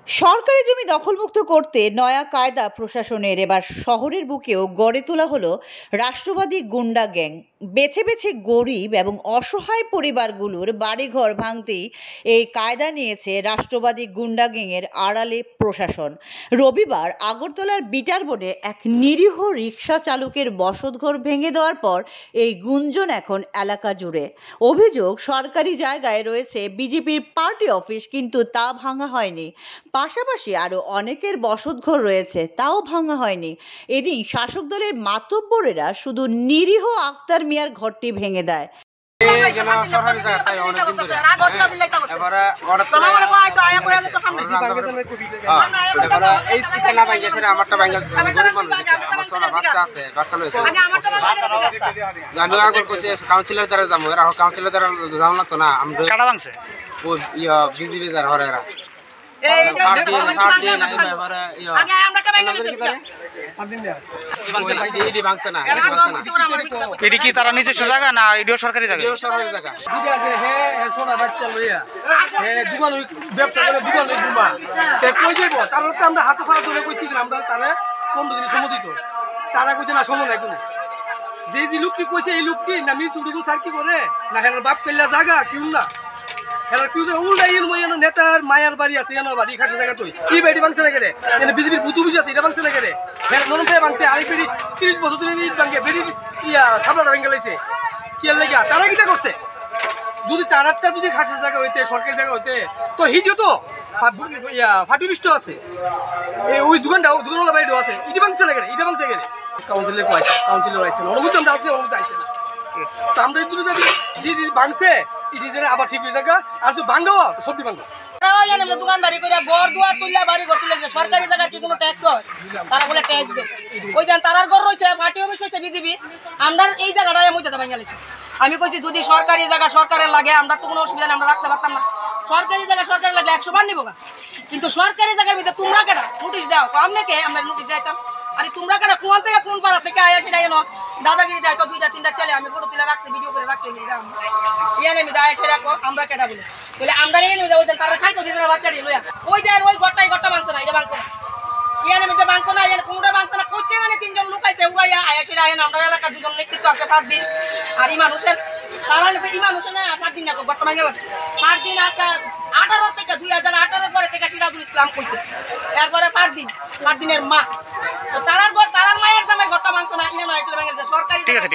সরকারি জমি দখলমুক্ত করতে নয়া কায়দা প্রশাসনের। এবার শহরের বুকেও গড়ে তোলা হলো রাষ্ট্রবাদী গুন্ডা গ্যাং। বেছে বেছে গরিব এবং অসহায় পরিবারগুলোর বাড়িঘর ভাঙতেই এই কায়দা নিয়েছে রাষ্ট্রবাদী গুন্ডা গ্যাংয়ের আড়ালে প্রশাসন। রবিবার আগরতলার বিটারবনে এক নিরীহ রিক্সা চালকের বসতঘর ভেঙে দেওয়ার পর এই গুঞ্জন এখন এলাকা জুড়ে। অভিযোগ, সরকারি জায়গায় রয়েছে বিজেপির পার্টি অফিস, কিন্তু তা ভাঙা হয়নি। পাশাপাশি আরো অনেকের বসতঘর রয়েছে, তাও ভাঙা হয়নি। এদিন শাসক দলের মাতব্বরেরা শুধু নিরীহ আক্তার মিয়ার ঘরটি ভেঙে দেয়। কাউন্সিলর দ্বারা যাবো, কাউন্সিলর দ্বারা যাওয়া লাগতো না। বিজেপি যারা হরেরা তারা নিজস্ব জায়গা না এডিও সরকারি জায়গা? সরকারি জায়গা। আমরা হাতে পা ধরে কইছি আমরা তারা 15 দিন সময় দিত, তারা কইছে না সময় নাই কোনো। যে লোকটি কইছে এই লোকটি না মিউচুরি স্যার কি করে না হেলার বাপ পেল্লা জায়গা কিউ না হেলার কিউ উল্টা ইল মই নেতার মায়ার বাড়ি আছে এনো বাড়ি খাসা জায়গা তুই এই বাড়ি ভাঙছে না করে এনে বিজেপির বুতু বুঝি আছে এটা ভাঙছে না করে হেল নরম পেয়ে ভাঙছে আরেক বেড়ি 30 বছর ধরে ইট ভাঙে বেড়ি ইয়া সাবলাটা ভেঙে লাইছে কি এর লাগা তারা কিটা করছে? যদি তারাটা যদি খাসা জায়গা হইতে সরকারি জায়গা হইতে তো হিডিও তো ফাটিবিষ্ট আছে এই ওই দোকানওয়ালা বাড়িও আছে ইটি ভাঙছে না করে এটা ভাঙছে করে কাউন্সিলর কয় কাউন্সিলর আইছে না অনুমতি আমরা আছে অনুমতি আইছে না। তো আমরা এই দুটো দাবি যে ভাঙছে ইটি যেন আবার ঠিক হয়ে যাগা আর তো ভাঙাও সবটি ভাঙা দোকানদারি করে ঘর দুয়ার তুললে বাড়ি ঘর তুলে সরকারি জায়গায় কি কোনো ট্যাক্স হয়? তারা বলে ট্যাক্স দেয়। ওই দেন তারার ঘর রয়েছে পার্টি অফিস হয়েছে বিজেপি, আমরা এই জায়গাটায় মধ্যে ভাঙালিছি। আমি কইছি যদি সরকারি জায়গা সরকারের লাগে আমরা তো কোনো অসুবিধা নেই, আমরা রাখতে পারতাম না। সরকারি জায়গা সরকারের লাগলে 100 বার নিব, কিন্তু সরকারি জায়গার ভিতরে তোমরা কেন নোটিশ দাও? আমনেকে আমরা নোটিশ দিতাম। আরে তোমরা কেন কোন থেকে কোন পাড়া থেকে আয়া সেটা এনো দাদাগিরি দেয় তো 2টা 3টা ছেলে আমি ফটো তুলে রাখছি, ভিডিও করে রাখছি। ইয়ানে আমি দায় এসে রাখো আমরা কেটা বলে বলে আমরা নিয়ে নিয়ে ওই তারা খাইতো দিন বাচ্চাটি লইয়া ওই দেন ওই ঘরটা ভাঙছে না, এটা ভাঙতো না। ইয়ানে মিতে ভাঙতো না, ইয়ানে কোনটা ভাঙছে না। কইতে মানে 3জন লোক আইছে উড়াইয়া আয়া সেটা আইন আমরা এলাকার 2জন নেতৃত্ব আছে 5 দিন। আর এই মানুষের তারা এই মানুষের না 5 দিন না ঘরটা ভাঙে 5 দিন আজকে 18 থেকে 2018 পরে থেকে সিরাজুল ইসলাম কইছে এরপরে 5 দিনের মা তারার ঘর তারার মায়ের দামের ঘরটা ভাঙছে না, ইয়ে নয় ভাঙে সরকারি। ঠিক আছে।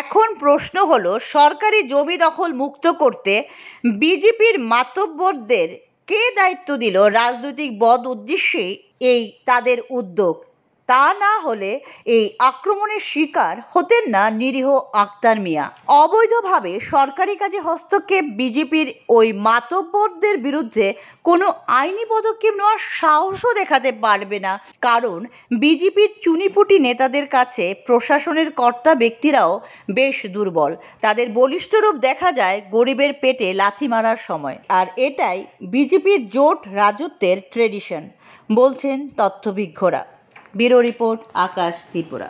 এখন প্রশ্ন হলো, সরকারি জমি দখল মুক্ত করতে বিজেপির মাতব্বরদের কে দায়িত্ব দিল? রাজনৈতিক বদ উদ্দেশ্যে এই তাদের উদ্যোগ। তা না হলে এই আক্রমণের শিকার হতেন না নিরীহ আক্তার মিয়া। অবৈধভাবে সরকারি কাজে হস্তক্ষেপ বিজেপির ওই মাতব্বরদের বিরুদ্ধে কোনো আইনি পদক্ষেপ নেওয়ার সাহসও দেখাতে পারবে না, কারণ বিজেপির চুনিপুটি নেতাদের কাছে প্রশাসনের কর্তা ব্যক্তিরাও বেশ দুর্বল। তাদের বলিষ্ঠ রূপ দেখা যায় গরিবের পেটে লাথি মারার সময়। আর এটাই বিজেপির জোট রাজত্বের ট্রেডিশন, বলছেন তথ্যভিজ্ঞরা। ব্যুরো রিপোর্ট, আকাশ ত্রিপুরা।